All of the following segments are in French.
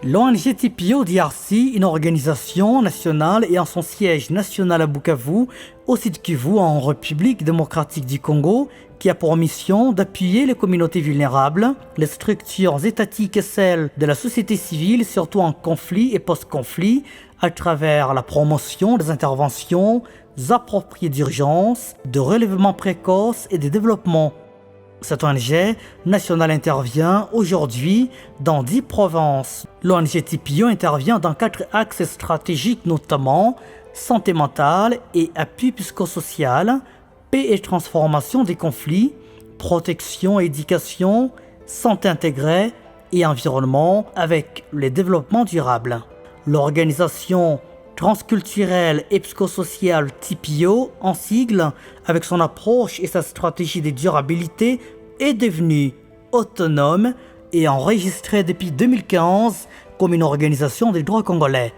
L'ONG TPO DRC, une organisation nationale ayant son siège national à Bukavu, au Sud Kivu, en République démocratique du Congo, qui a pour mission d'appuyer les communautés vulnérables, les structures étatiques et celles de la société civile, surtout en conflit et post-conflit, à travers la promotion des interventions appropriées d'urgence, de relèvement précoce et de développement. Cette ONG nationale intervient aujourd'hui dans 10 provinces. L'ONG TPO intervient dans 4 axes stratégiques, notamment santé mentale et appui psychosocial, paix et transformation des conflits, protection et éducation, santé intégrée et environnement avec le développement durable. L'organisation transculturelle et psychosociale TPO, en sigle, avec son approche et sa stratégie de durabilité, est devenue autonome et enregistrée depuis 2015 comme une organisation des droits congolais.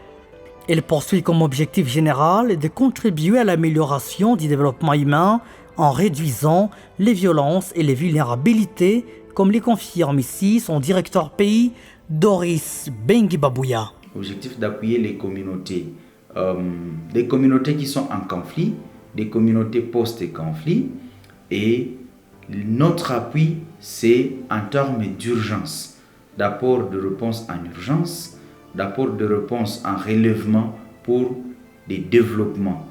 Elle poursuit comme objectif général de contribuer à l'amélioration du développement humain en réduisant les violences et les vulnérabilités, comme les confirme ici son directeur pays, Doris Bengi-Babouya. L'objectif d'appuyer les communautés qui sont en conflit, des communautés post-conflit, et notre appui, c'est en termes d'urgence, d'apport de réponse en urgence, d'apport de réponse en relèvement pour des développements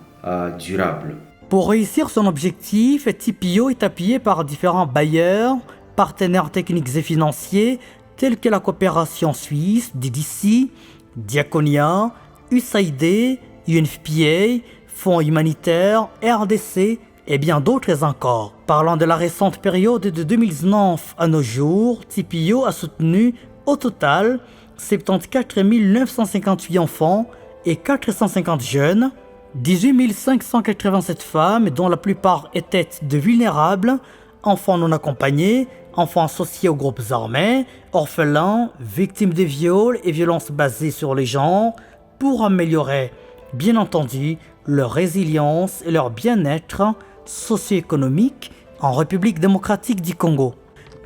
durables. Pour réussir son objectif, TPO est appuyé par différents bailleurs, partenaires techniques et financiers, tels que la coopération suisse, DDC, Diaconia, USAID, UNFPA, Fonds humanitaires, RDC et bien d'autres encore. Parlant de la récente période de 2019 à nos jours, TPO a soutenu au total 74 958 enfants et 450 jeunes, 18 587 femmes dont la plupart étaient de vulnérables, enfants non accompagnés, enfants associés aux groupes armés, orphelins, victimes de viols et violences basées sur les genres, pour améliorer, bien entendu, leur résilience et leur bien-être socio-économique en République démocratique du Congo.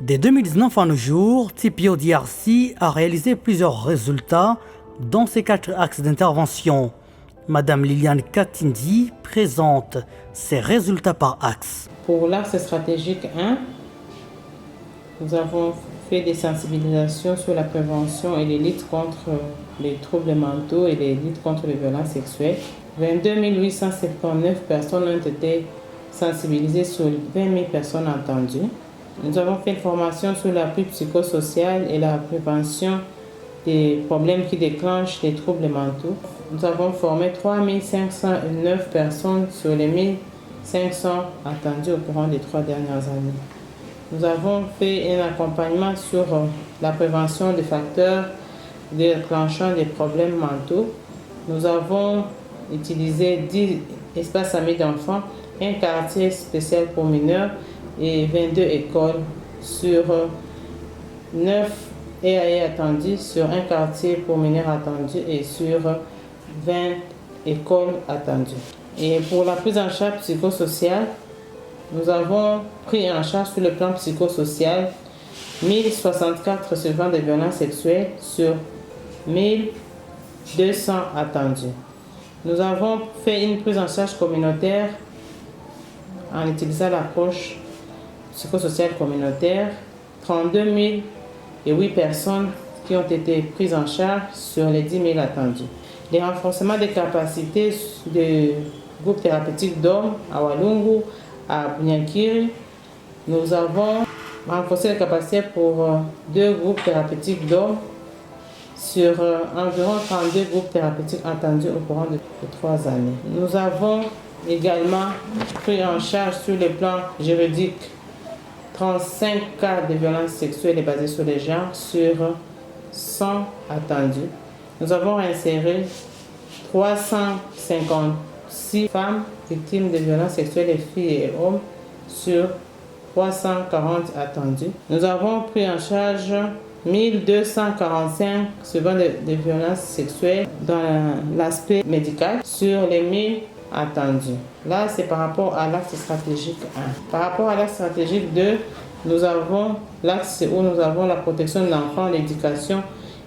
Dès 2019 à nos jours, TPO DRC a réalisé plusieurs résultats dans ces 4 axes d'intervention. Madame Liliane Katindi présente ces résultats par axe. Pour l'axe stratégique 1, nous avons fait des sensibilisations sur la prévention et les luttes contre les troubles mentaux et les luttes contre les violences sexuelles. 22 879 personnes ont été sensibilisées sur 20 000 personnes entendues. Nous avons fait une formation sur l'appui psychosocial et la prévention des problèmes qui déclenchent les troubles mentaux. Nous avons formé 3 509 personnes sur les 1 500 attendues au courant des 3 dernières années. Nous avons fait un accompagnement sur la prévention des facteurs déclenchant des problèmes mentaux. Nous avons utilisé 10 espaces amis d'enfants, un quartier spécial pour mineurs et 22 écoles sur 9 EAE attendus, sur un quartier pour mineurs attendus et sur 20 écoles attendues. Et pour la prise en charge psychosociale, nous avons pris en charge sur le plan psychosocial 1064 survivants de violences sexuelles sur 1200 attendus. Nous avons fait une prise en charge communautaire en utilisant l'approche psychosociale communautaire, 32 008 personnes qui ont été prises en charge sur les 10 000 attendus. Les renforcements des capacités de groupes thérapeutiques d'hommes à Walungu, à Bunyankiri, nous avons renforcé les capacités pour 2 groupes thérapeutiques d'hommes sur environ 32 groupes thérapeutiques entendus au courant de 3 années. Nous avons également pris en charge sur le plan juridique 35 cas de violences sexuelles et basées sur les genres sur 100 attendus. Nous avons réinséré 356 femmes victimes de violences sexuelles, et filles et hommes, sur 340 attendus. Nous avons pris en charge 1245 survivants de violences sexuelles dans l'aspect médical sur les 1000 attendus. Là, c'est par rapport à l'axe stratégique 1. Par rapport à l'axe stratégique 2, nous avons l'axe où nous avons la protection de l'enfant, l'éducation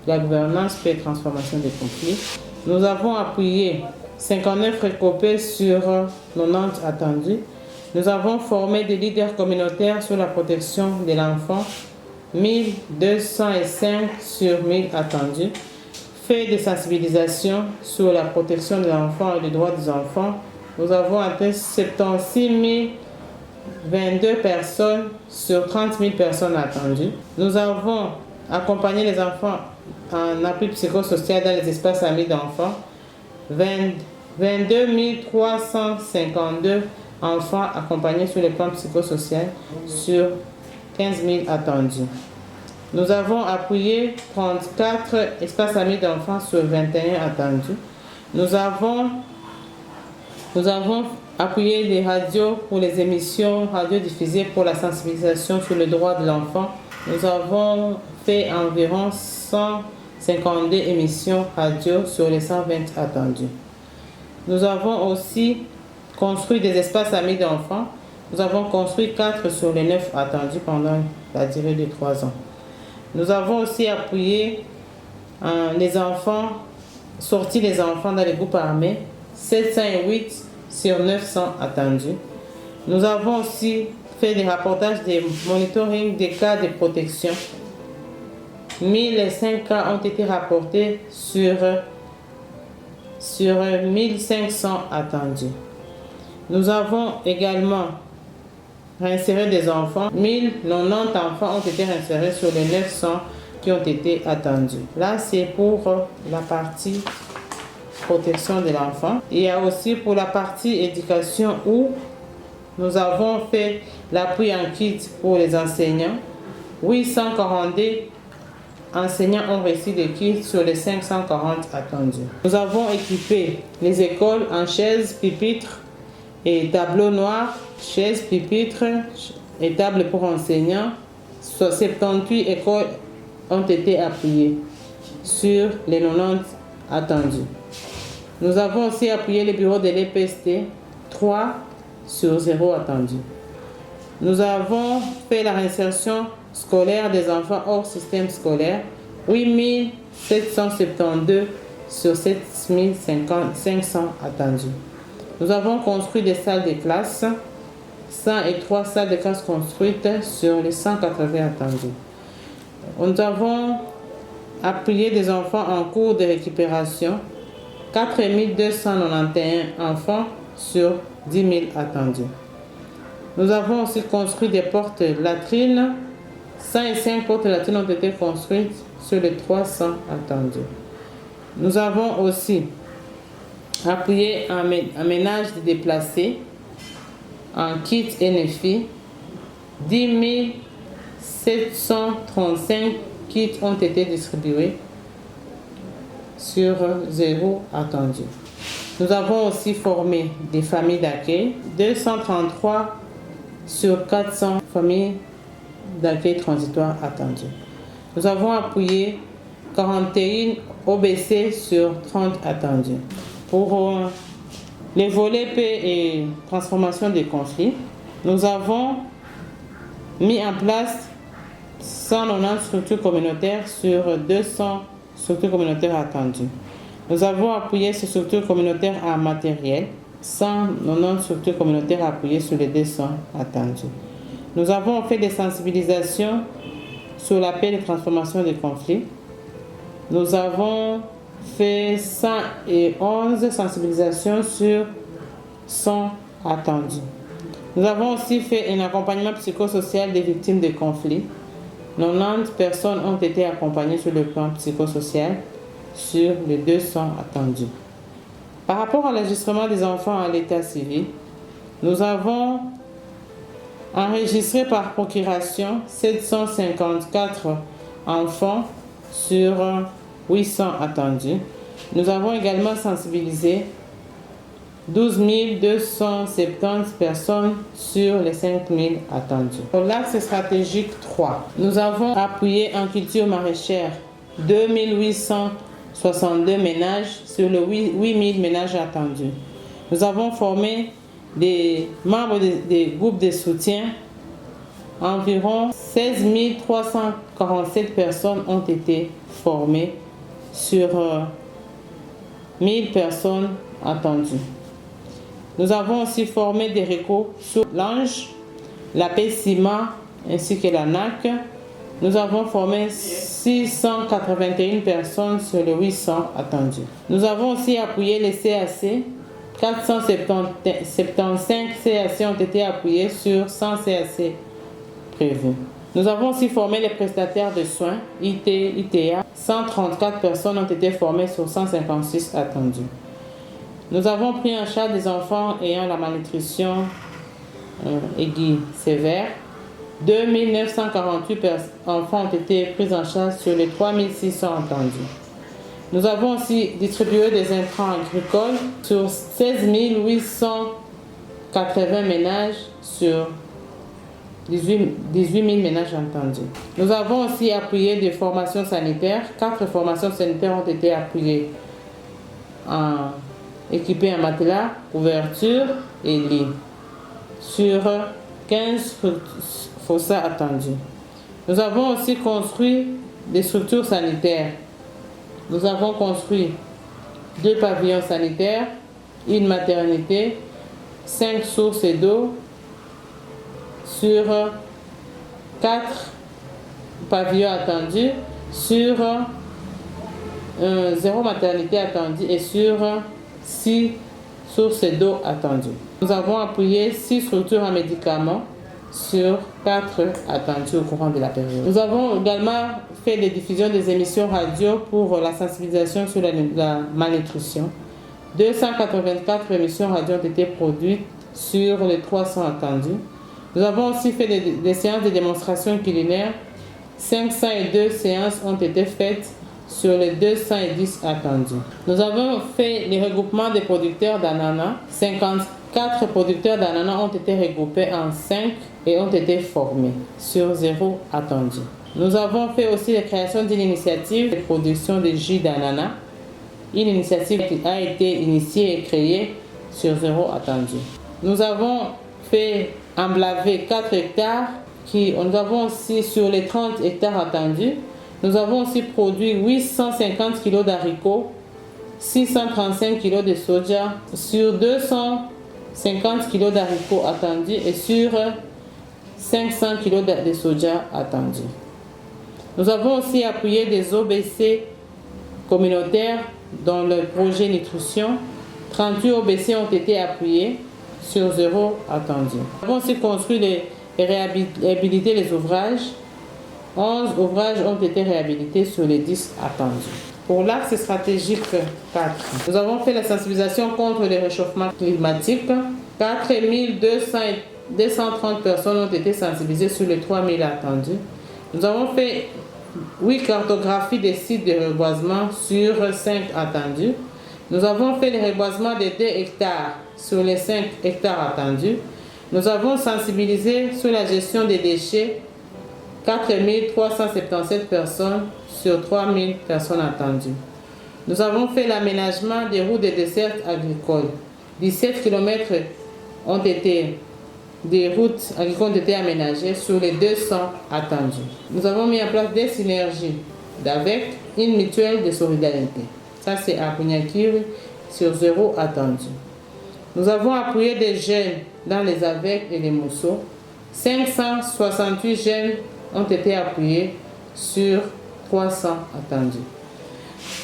la gouvernance, paix et transformation des conflits. Nous avons appuyé 59 récopés sur 90 attendus. Nous avons formé des leaders communautaires sur la protection de l'enfant, 1205 sur 1000 attendus. Fait des sensibilisations sur la protection de l'enfant et les droits des enfants. Nous avons atteint 76 022 personnes sur 30 000 personnes attendues. Nous avons accompagné les enfants en appui psychosocial dans les espaces amis d'enfants. 22 352 enfants accompagnés sur le plan psychosocial sur 15 000 attendus. Nous avons appuyé 34 espaces amis d'enfants sur 21 attendus. Nous avons appuyé les radios pour les émissions radiodiffusées pour la sensibilisation sur le droit de l'enfant. Nous avons fait environ 152 émissions radio sur les 120 attendus. Nous avons aussi construit des espaces amis d'enfants. Nous avons construit 4 sur les 9 attendus pendant la durée de 3 ans. Nous avons aussi appuyé les enfants, sorti les enfants dans les groupes armés, 708 sur 900 attendus. Nous avons aussi fait des rapportages des monitoring des cas de protection. 1005 cas ont été rapportés sur 1500 attendus. Nous avons également réinséré des enfants. 1090 enfants ont été réinsérés sur les 900 qui ont été attendus. Là, c'est pour la partie protection de l'enfant. Il y a aussi pour la partie éducation où nous avons fait l'appui en kit pour les enseignants. 842 enseignants ont reçu des kits sur les 540 attendus. Nous avons équipé les écoles en chaises, pupitres et tableaux noirs, chaises, pupitres et tables pour enseignants. 78 écoles ont été appuyées sur les 90 attendus. Nous avons aussi appuyé les bureaux de l'EPST, 3 sur 0 attendus. Nous avons fait la réinsertion scolaire des enfants hors système scolaire, 8772 sur 7500 attendus. Nous avons construit des salles de classe, 103 salles de classe construites sur les 180 attendus. Nous avons appuyé des enfants en cours de récupération, 4291 enfants sur 10 000 attendus. Nous avons aussi construit des portes latrines. 105 portes latrines ont été construites sur les 300 attendus. Nous avons aussi appuyé un ménage de déplacés en kit NFI. 10 735 kits ont été distribués sur 0 attendu. Nous avons aussi formé des familles d'accueil, 233 sur 400 familles d'accueil transitoire attendues. Nous avons appuyé 41 OBC sur 30 attendus. Pour les volets paix et transformation des conflits, nous avons mis en place 190 structures communautaires sur 200 structures communautaires attendues. Nous avons appuyé ces structures communautaires en matériel, 190 structures communautaires appuyées sur les 200 attendus. Nous avons fait des sensibilisations sur la paix et la transformation des conflits. Nous avons fait 111 sensibilisations sur 100 attendus. Nous avons aussi fait un accompagnement psychosocial des victimes de conflits. 90 personnes ont été accompagnées sur le plan psychosocial sur les 200 attendus. Par rapport à l'enregistrement des enfants à l'état civil, nous avons enregistré par procuration 754 enfants sur 800 attendus. Nous avons également sensibilisé 12 270 personnes sur les 5 000 attendus. Pour l'axe stratégique 3, nous avons appuyé en culture maraîchère 2862 ménages sur les 8 000 ménages attendus. Nous avons formé des membres des groupes de soutien environ 16 347 personnes ont été formées sur 1000 personnes attendues. Nous avons aussi formé des réseaux sur l'Ange, la PECIMA ainsi que la NAC. Nous avons formé 681 personnes sur les 800 attendus. Nous avons aussi appuyé les CAC. 475 CAC ont été appuyés sur 100 CAC prévus. Nous avons aussi formé les prestataires de soins, IT, ITA. 134 personnes ont été formées sur 156 attendus. Nous avons pris en charge des enfants ayant la malnutrition aiguë sévère. 2948 enfants ont été pris en charge sur les 3600 attendus. Nous avons aussi distribué des intrants agricoles sur 16 880 ménages sur 18 000 ménages entendus. Nous avons aussi appuyé des formations sanitaires. 4 formations sanitaires ont été appuyées, équipées en matelas, couverture et lit, sur 15 fossats attendus. Nous avons aussi construit des structures sanitaires. Nous avons construit 2 pavillons sanitaires, une maternité, 5 sources d'eau, sur 4 pavillons attendus, sur 0 maternité attendue et sur 6 sources d'eau attendues. Nous avons appuyé 6 structures en médicaments sur 4 attendues au courant de la période. Nous avons également fait des diffusions des émissions radio pour la sensibilisation sur la malnutrition. 284 émissions radio ont été produites sur les 300 attendus. Nous avons aussi fait des séances de démonstration culinaire. 502 séances ont été faites sur les 210 attendus. Nous avons fait les regroupements des producteurs d'ananas. 54 producteurs d'ananas ont été regroupés en 5 et ont été formés sur 0 attendu. Nous avons fait aussi la création d'une initiative de production de jus d'ananas. Une initiative qui a été initiée et créée sur 0 attendu. Nous avons fait emblaver 4 hectares. Nous avons aussi sur les 30 hectares attendus. Nous avons aussi produit 850 kg d'haricots, 635 kg de soja, sur 250 kg d'haricots attendus et sur 500 kg de soja attendus. Nous avons aussi appuyé des OBC communautaires dans le projet nutrition. 38 OBC ont été appuyés sur 0 attendu. Nous avons aussi construit et réhabilité les ouvrages. 11 ouvrages ont été réhabilités sur les 10 attendus. Pour l'axe stratégique 4, nous avons fait la sensibilisation contre le réchauffement climatique. 4230 personnes ont été sensibilisées sur les 3000 attendus. Nous avons fait 8 cartographies des sites de reboisement sur 5 attendus. Nous avons fait le reboisement de 2 hectares sur les 5 hectares attendus. Nous avons sensibilisé sur la gestion des déchets 4377 personnes sur 3000 personnes attendues. Nous avons fait l'aménagement des routes de dessert agricoles. 17 km des routes agricoles ont été aménagées sur les 200 attendus. Nous avons mis en place des synergies avec une mutuelle de solidarité. Ça, c'est à Punyakiri sur 0 attendu. Nous avons appuyé des jeunes dans les AVEC et les mousseaux. 568 jeunes ont été appuyés sur 300 attendus.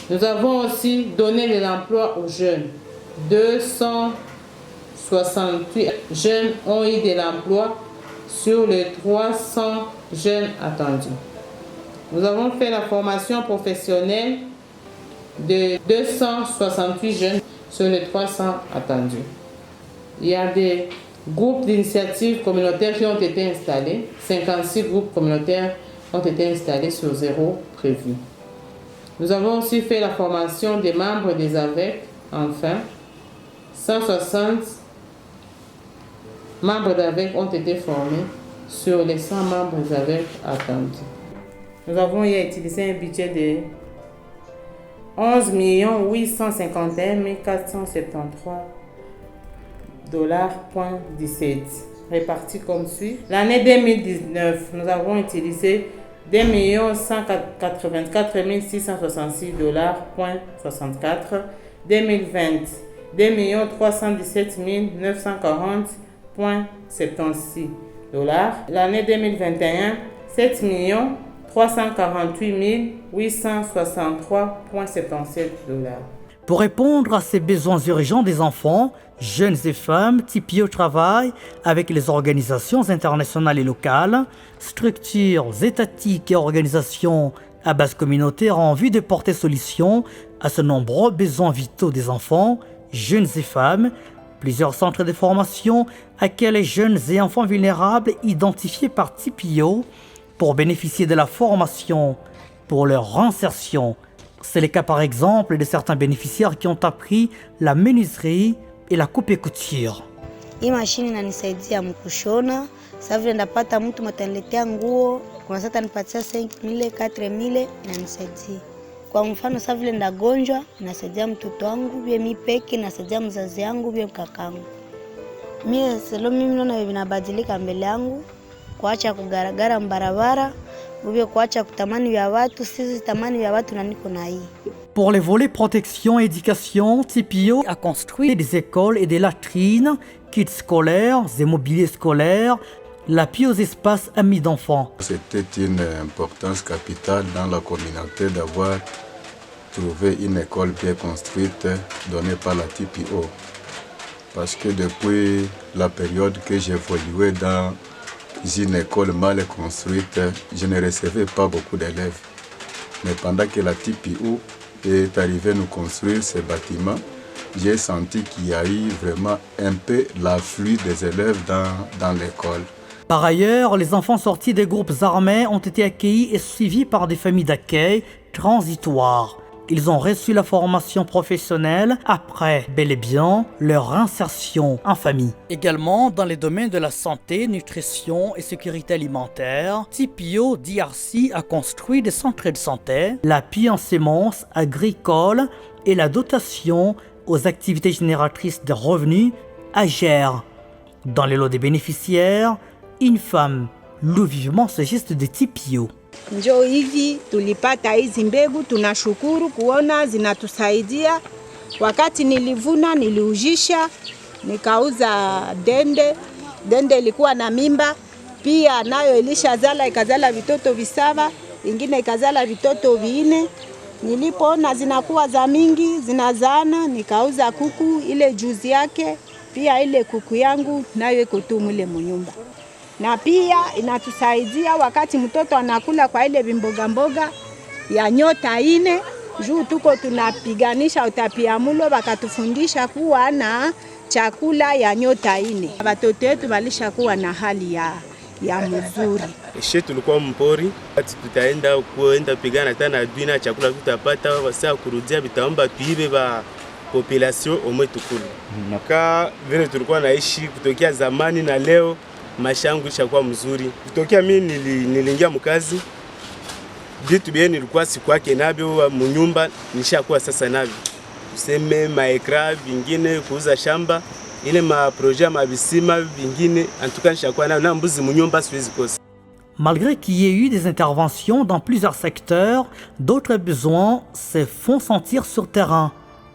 Nous avons aussi donné de l'emploi aux jeunes. 268 jeunes ont eu de l'emploi sur les 300 jeunes attendus. Nous avons fait la formation professionnelle de 268 jeunes sur les 300 attendus. Il y a des groupes d'initiatives communautaires qui ont été installés. 56 groupes communautaires ont été installés sur 0 prévu. Nous avons aussi fait la formation des membres des AVEC. Enfin, 160 membres d'AVEC ont été formés sur les 100 membres d'AVEC attendus. Nous avons utilisé un budget de 11 851 473 $.17. répartis comme suit. L'année 2019, nous avons utilisé 2 184 666 $.64. 2020, 2 317 940,76 $. L'année 2021, 7 348 863,77 $. Pour répondre à ces besoins urgents des enfants, jeunes et femmes, TPIO travaille avec les organisations internationales et locales, structures étatiques et organisations à base communautaire en vue de porter solution à ce nombreux besoins vitaux des enfants, jeunes et femmes. Plusieurs centres de formation accueillent les jeunes et enfants vulnérables identifiés par TPIO pour bénéficier de la formation pour leur insertion. C'est le cas par exemple de certains bénéficiaires qui ont appris la menuiserie et la coupe-couture. Hii mashini inanisaidia mkushona. Sasa vile ndapata mtu mataniletea nguo, kuna sasa nipatia 5,000, 4,000 inanisaidia. Kwa mfano sasa vile ndagonjwa, inasaidia mtoto wangu, vile mimi peke, inasaidia mzazi wangu, vile kakangu. Mimi naona vinabadilika mbele yangu, kuacha kugaragara mbarabara, vile kuacha kutamani vya watu, sisi tamani vya watu na niko na hii. Pour les volets protection et éducation, TPIO a construit des écoles et des latrines, kits scolaires et mobilier scolaire, l'appui aux espaces amis d'enfants. C'était une importance capitale dans la communauté d'avoir trouvé une école bien construite donnée par la TPIO. Parce que depuis la période que j'évoluais dans une école mal construite, je ne recevais pas beaucoup d'élèves. Mais pendant que la TPIO est arrivé nous construire ces bâtiments, j'ai senti qu'il y a eu vraiment un peu l'afflux des élèves dans l'école. Par ailleurs, les enfants sortis des groupes armés ont été accueillis et suivis par des familles d'accueil transitoires. Ils ont reçu la formation professionnelle après, bel et bien, leur insertion en famille. Également, dans les domaines de la santé, nutrition et sécurité alimentaire, TPIO DRC a construit des centres de santé, l'appui en semences agricoles et la dotation aux activités génératrices de revenus AGER. Dans les lots des bénéficiaires, une femme loue vivement ce geste de TPIO. Njoo hivi tulipata hizi mbegu, tunashukuru kuona zinatusaidia. Wakati nilivuna niliujisha, nikauza dende. Dende ilikuwa na mimba, pia nayo ilishazala, ikazala vitoto visaba, ingine ikazala vitoto viine. Nilipoona zinakuwa za mingi, zinazaana, nikauza kuku ile juzi yake, pia ile kuku yangu nayo iko tu mule munyumba. Na pia inatusaidia wakati mtoto anakula kwa ile vimboga mboga ya nyota ine, juu tuko tunapiganisha utapiamlo, wakatufundisha kuwa na chakula ya nyota ine. Watoto wetu walisha kuwa na hali ya mzuri. She tulikuwa mpori, tutaenda pigana tena adui chakula tutapata, wasa kurudia bitaomba tuibe ba population omwe tukule. Naka vile tulikuwa naishi kutokea zamani na leo maisha yangu ishakuwa mzuri. Kutokea mimi niliingia mkazi, vitu bie nilikuwa sikwake nabyo munyumba nishakuwa sasa nabyo. Tuseme maekra vingine, kuuza shamba, ile maprojet mabisima vingine, en tout cas nishakuwa nabyo na mbuzi munyumba siwezi kosa. Malgré qu'il y ait eu des interventions dans plusieurs secteurs, d'autres besoins se font sentir sur terrain.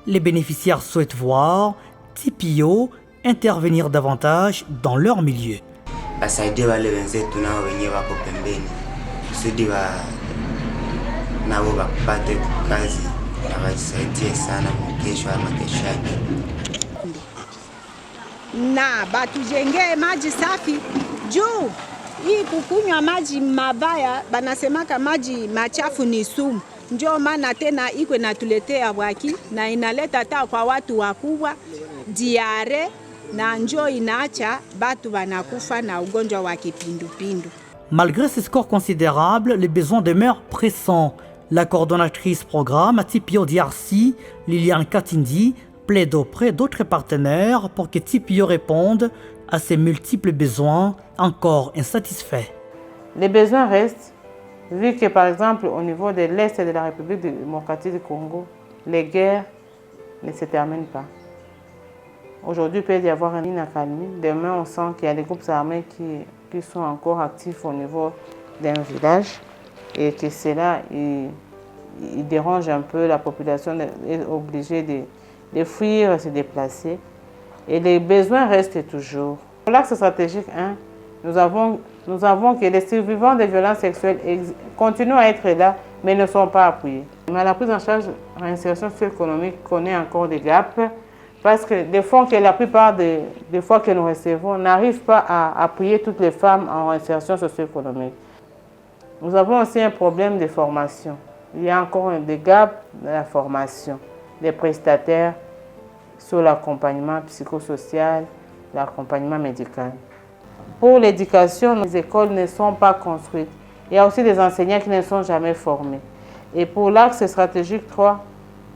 Les bénéficiaires souhaitent voir TPIO intervenir davantage dans leur milieu. Basaidie wale wenzetu nao wenyewe wako pembeni, kusudi nao wapate kazi na wasaidie sana kesho ama kesho yake. Na batujengee maji safi juu hii kukunywa maji mabaya, banasemaka maji machafu ni sumu. Ndio maana tena iko natuletea waki na inaleta hata kwa watu wakubwa diare, na njoo inaacha batu wanakufa na ugonjwa wa kipindupindu. Malgré ces scores considérables, les besoins demeurent pressants. La coordonnatrice programme à TPIO DRC, Liliane Katindi, plaide auprès d'autres partenaires pour que TPIO réponde à ces multiples besoins encore insatisfaits. Les besoins restent, vu que par exemple au niveau de l'Est de la République démocratique du Congo, les guerres ne se terminent pas. Aujourd'hui, il peut y avoir une accalmie. Demain, on sent qu'il y a des groupes armés qui sont encore actifs au niveau d'un village et que cela il dérange un peu la population, est obligée de fuir, se déplacer. Et les besoins restent toujours. Pour l'axe stratégique 1, nous avons que les survivants des violences sexuelles continuent à être là, mais ne sont pas appuyés. Mais la prise en charge en insertion socio-économique connaît encore des gaps, parce que des fonds que la plupart des fois que nous recevons n'arrivent pas à appuyer toutes les femmes en insertion socio-économique. Nous avons aussi un problème de formation. Il y a encore des gaps dans la formation des prestataires sur l'accompagnement psychosocial, l'accompagnement médical. Pour l'éducation, les écoles ne sont pas construites. Il y a aussi des enseignants qui ne sont jamais formés. Et pour l'axe stratégique 3,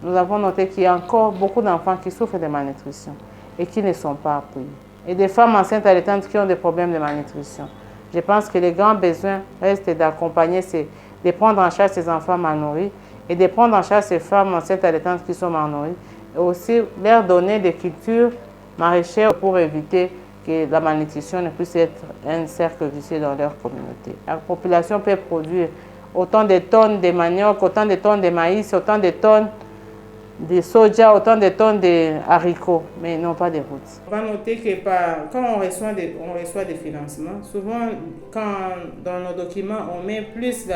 nous avons noté qu'il y a encore beaucoup d'enfants qui souffrent de malnutrition et qui ne sont pas appuyés. Et des femmes enceintes allaitantes qui ont des problèmes de malnutrition. Je pense que les grands besoins restent d'accompagner, de prendre en charge ces enfants mal nourris et de prendre en charge ces femmes enceintes allaitantes qui sont mal nourries. Et aussi leur donner des cultures maraîchères pour éviter que la malnutrition ne puisse être un cercle vicieux dans leur communauté. La population peut produire autant de tonnes de manioc, autant de tonnes de maïs, autant de tonnes de soja, autant de tonnes de haricots, mais non pas de routes. On va noter que quand on reçoit des financements, souvent dans nos documents, on met plus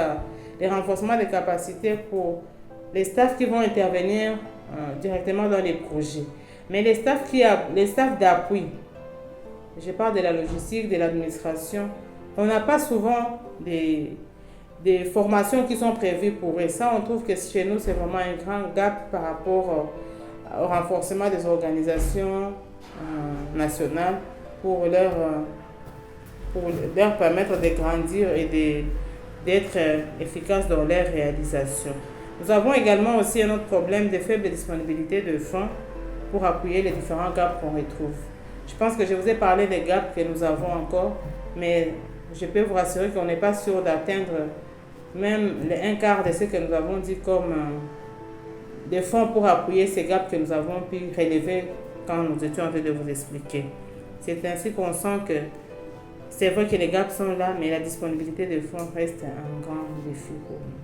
les renforcements des capacités pour les staffs qui vont intervenir directement dans les projets. Mais les staffs d'appui, je parle de la logistique, de l'administration, on n'a pas souvent des formations qui sont prévues pour eux. Ça, on trouve que chez nous, c'est vraiment un grand gap par rapport au renforcement des organisations nationales pour leur permettre de grandir et d'être efficaces dans leur réalisation. Nous avons également aussi un autre problème de faible disponibilité de fonds pour appuyer les différents gaps qu'on retrouve. Je pense que je vous ai parlé des gaps que nous avons encore, mais je peux vous rassurer qu'on n'est pas sûr d'atteindre même un quart de ce que nous avons dit comme des fonds pour appuyer ces gaps que nous avons pu relever quand nous étions en train de vous expliquer. C'est ainsi qu'on sent que c'est vrai que les gaps sont là, mais la disponibilité de fonds reste un grand défi pour nous.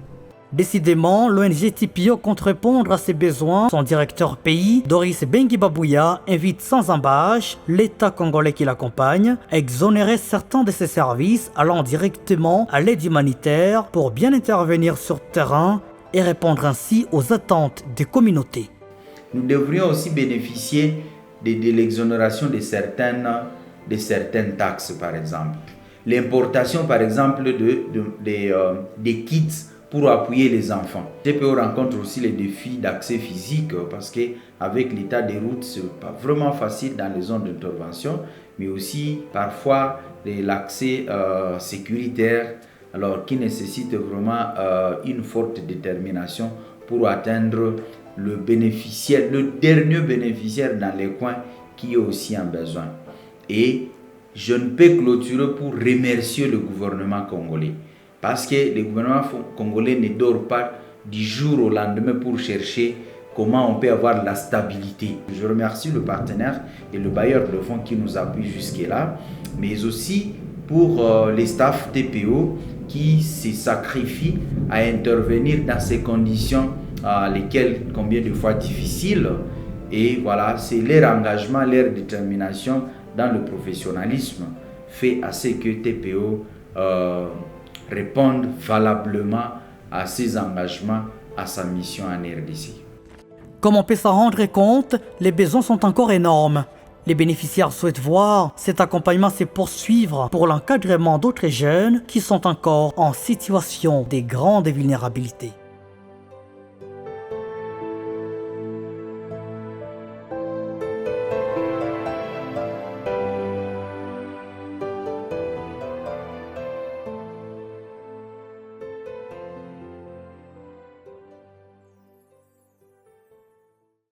Décidément, l'ONG TPO compte répondre à ces besoins. Son directeur pays, Doris Benguibabouya, invite sans embâche l'État congolais qui l'accompagne à exonérer certains de ses services allant directement à l'aide humanitaire pour bien intervenir sur terrain et répondre ainsi aux attentes des communautés. Nous devrions aussi bénéficier de l'exonération de certaines taxes, par exemple. L'importation, par exemple, des kits pour appuyer les enfants. TPO rencontre aussi les défis d'accès physique parce qu'avec l'état des routes, ce n'est pas vraiment facile dans les zones d'intervention, mais aussi parfois l'accès sécuritaire, alors qui nécessite vraiment une forte détermination pour atteindre le dernier bénéficiaire dans les coins qui est aussi en besoin. Et je ne peux clôturer pour remercier le gouvernement congolais. Parce que le gouvernement congolais ne dort pas du jour au lendemain pour chercher comment on peut avoir la stabilité. Je remercie le partenaire et le bailleur de fonds qui nous appuient jusque-là, mais aussi pour les staffs TPO qui se sacrifient à intervenir dans ces conditions lesquelles combien de fois difficiles. Et voilà, c'est leur engagement, leur détermination dans le professionnalisme fait à ce que TPO répondent valablement à ses engagements, à sa mission en RDC. Comme on peut s'en rendre compte, les besoins sont encore énormes. Les bénéficiaires souhaitent voir cet accompagnement se poursuivre pour l'encadrement d'autres jeunes qui sont encore en situation de grande vulnérabilité.